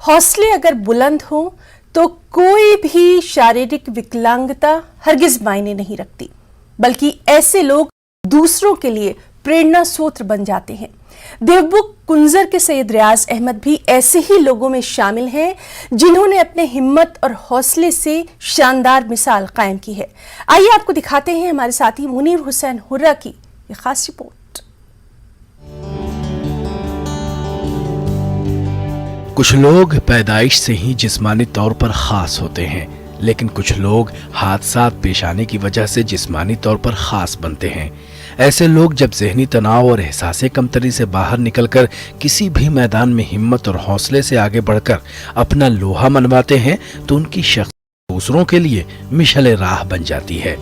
हौसले अगर बुलंद हो तो कोई भी शारीरिक विकलांगता हरगिज मायने नहीं रखती, बल्कि ऐसे लोग दूसरों के लिए प्रेरणा स्रोत बन जाते हैं। देवबुक कुंजर के सैयद रियाज अहमद भी ऐसे ही लोगों में शामिल हैं जिन्होंने अपने हिम्मत और हौसले से शानदार मिसाल कायम की है। आइए आपको दिखाते हैं हमारे साथी मुनीर हुसैन हुर्रा की ये खास रिपोर्ट। कुछ लोग पैदाइश से ही जिस्मानी तौर पर खास होते हैं, लेकिन कुछ लोग हादसात पेश आने की वजह से जिस्मानी तौर पर खास बनते हैं। ऐसे लोग जब ज़हनी तनाव और एहसासे कमतरी से बाहर निकलकर किसी भी मैदान में हिम्मत और हौसले से आगे बढ़कर अपना लोहा मनवाते हैं तो उनकी शख्सियत दूसरों के लिए मिशल राह बन जाती है।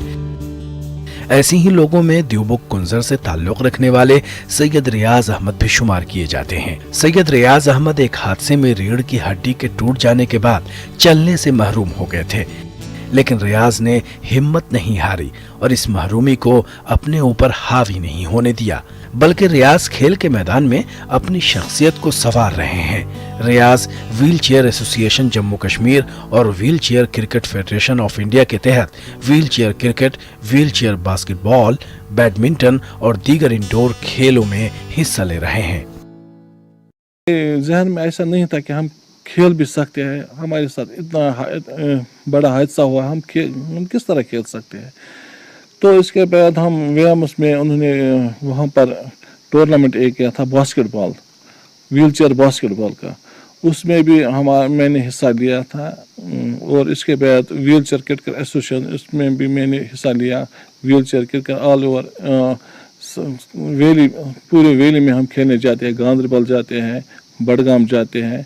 ऐसे ही लोगों में देवबुक कुंजर से ताल्लुक रखने वाले सैयद रियाज अहमद भी शुमार किए जाते हैं। सैयद रियाज अहमद एक हादसे में रीढ़ की हड्डी के टूट जाने के बाद चलने से महरूम हो गए थे, लेकिन रियाज ने हिम्मत नहीं हारी और इस महरूमी को अपने ऊपर हावी नहीं होने दिया, बल्कि रियाज खेल के मैदान में अपनी शख्सियत को संवार रहे हैं। Riyaz wheelchair association Jammu Kashmir और wheelchair cricket federation of India के तहत wheelchair cricket, wheelchair basketball, badminton और दीगर इंडोर खेलों में हिस्सा ले रहे हैं। जहन में ऐसा नहीं था कि हम खेल भी सकते हैं, हमारे साथ इतना बड़ा हादसा हुआ, हम किस तरह खेल सकते हैं। तो इसके बाद हम व्यायाम में उन्होंने वहाँ पर टूर्नामेंट एक किया था बास्केटबॉल, व्हील चेयर बास्केटबॉल का, उसमें भी मैंने हिस्सा लिया था। और इसके बाद व्हील चेयर क्रिकेट एसोसिएशन, इसमें भी मैंने हिस्सा लिया। Wheel chair cricket all over valley, पूरे वैली में हम खेलने जाते हैं, गांधरबल जाते हैं, बडगाम जाते हैं।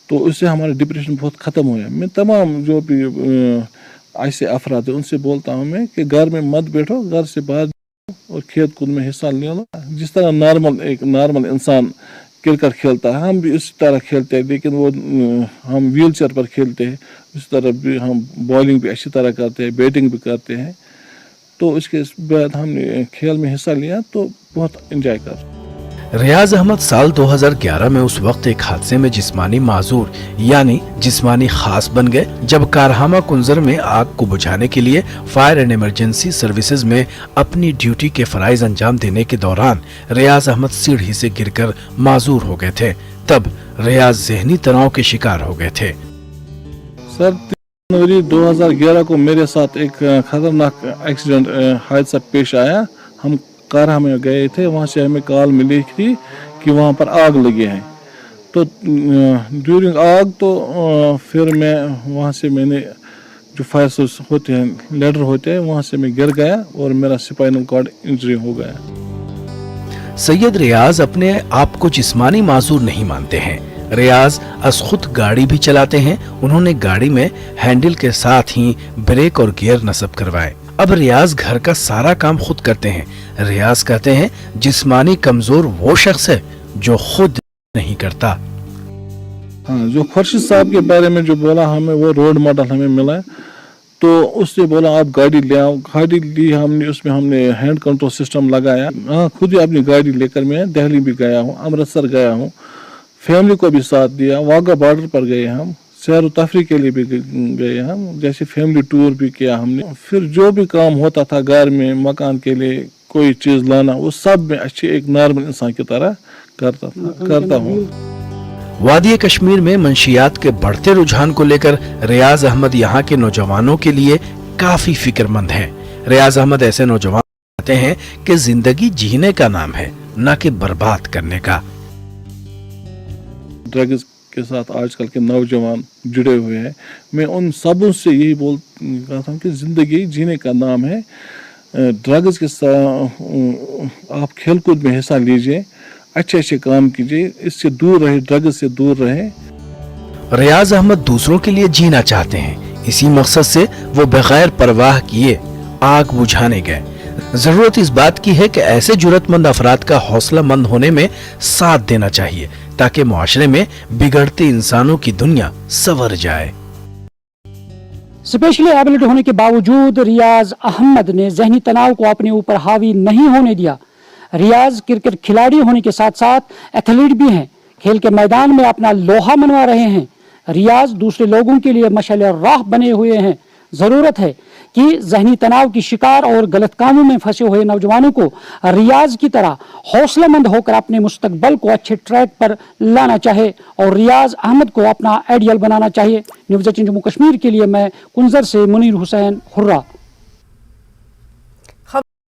तो उससे हमारा डिप्रेशन बहुत ख़त्म हुआ। मैं तमाम जो भी ऐसे अफराद है उनसे बोलता हूँ मैं कि घर में मत बैठो, घर से बाहर और खेल कूद में हिस्सा ले लो। जिस तरह एक नॉर्मल इंसान क्रिकेट खेलता है, हम भी इस तरह खेलते हैं, लेकिन वो हम व्हील चेयर पर खेलते हैं। इस तरह भी हम बॉलिंग भी अच्छी तरह करते हैं, बैटिंग भी करते हैं। तो इसके बाद हमने खेल में हिस्सा लिया तो बहुत इंजॉय कर। रियाज अहमद साल 2011 में उस वक्त एक हादसे में जिस्मानी माजूर यानी जिस्मानी खास बन गए जब कारहामा कुंजर में आग को बुझाने के लिए फायर एंड इमरजेंसी सर्विसेज में अपनी ड्यूटी के फराइज अंजाम देने के दौरान रियाज अहमद सीढ़ी से गिरकर माजूर हो गए थे। तब रियाज ज़हनी तनाव के शिकार हो गए थे। सर, 3 जनवरी 2011 को मेरे साथ एक खतरनाक एक्सीडेंट हादसा पेश आया। हम कारहा में गए थे, वहाँ से हमें कॉल मिली थी कि वहाँ पर आग लगी है। तो ड्यूरिंग आग तो फिर मैं वहाँ से मैंने जो फायर सोर्स होते हैं, लेडर होते हैं, वहाँ से मैं गिर गया और मेरा स्पाइनल कॉर्ड इंजरी हो गया। सैयद रियाज अपने आप को जिस्मानी माजूर नहीं मानते हैं। रियाज खुद गाड़ी भी चलाते हैं। उन्होंने गाड़ी में हैंडल के साथ ही ब्रेक और गियर नस्ब करवाए। अब रियाज घर का सारा काम खुद करते हैं। रियाज कहते हैं जिस्मानी कमजोर वो शख्स है जो खुद नहीं करता। हाँ, जो खुर्शीद साहब के बारे में जो बोला हमें, वो रोड मॉडल हमें मिला। तो उससे बोला आप गाड़ी ले आओ। गाड़ी ली हमने, उसमें हमने हैंड कंट्रोल सिस्टम लगाया। हाँ, खुद ही अपनी गाड़ी लेकर मैं दिल्ली भी गया हूँ, अमृतसर गया हूँ, फैमिली को भी साथ दिया। वाघा बॉर्डर पर गए हम, सैर तफरी के लिए भी गए हम, जैसे फैमिली टूर भी किया हमने। फिर जो भी काम होता था घर में, मकान के लिए कोई चीज़ लाना, वो सब में अच्छे एक नॉर्मल इंसान की तरह करता हूँ। वादी कश्मीर में मंशियात के बढ़ते रुझान को लेकर रियाज अहमद यहाँ के नौजवानों के लिए काफी फिक्रमंद हैं। रियाज अहमद ऐसे नौजवान कहते हैं कि जिंदगी जीने का नाम है, न कि बर्बाद करने का। ड्रग्स के साथ आजकल के नौजवान जुड़े हुए हैं। मैं उन सबों से यही बोलता हूँ कि ज़िंदगी जीने का नाम है। ड्रग्स के साथ आप खेलकूद में हिस्सा लीजिए, अच्छे काम कीजिए, इससे दूर रहे, ड्रग्स से दूर रहे। रियाज अहमद दूसरों के लिए जीना चाहते हैं। इसी मकसद से वो बगैर परवाह किए आग बुझाने गए। जरूरत इस बात की है कि ऐसे जुर्रतमंद अफराद का हौसला मंद होने में साथ देना चाहिए ताकि मुआशरे में बिगड़ते इंसानों की दुनिया संवर जाए। स्पेशली एबिलिटी होने के बावजूद रियाज अहमद ने जहनी तनाव को अपने ऊपर हावी नहीं होने दिया। रियाज क्रिकेट खिलाड़ी होने के साथ साथ एथलीट भी हैं। खेल के मैदान में अपना लोहा मनवा रहे हैं। ریاض دوسرے لوگوں کے لیے مشعل راہ بنے ہوئے ہیں. ضرورت ہے کہ ذہنی تناؤ کی شکار اور غلط کاموں میں پھنسے ہوئے نوجوانوں کو ریاض کی طرح حوصلہ مند ہو کر اپنے مستقبل کو اچھے ٹریک پر لانا چاہے اور ریاض احمد کو اپنا آئیڈیل بنانا چاہیے. نیوز 18 جموں کشمیر کے لیے میں کنزر سے منیر حسین خرہ.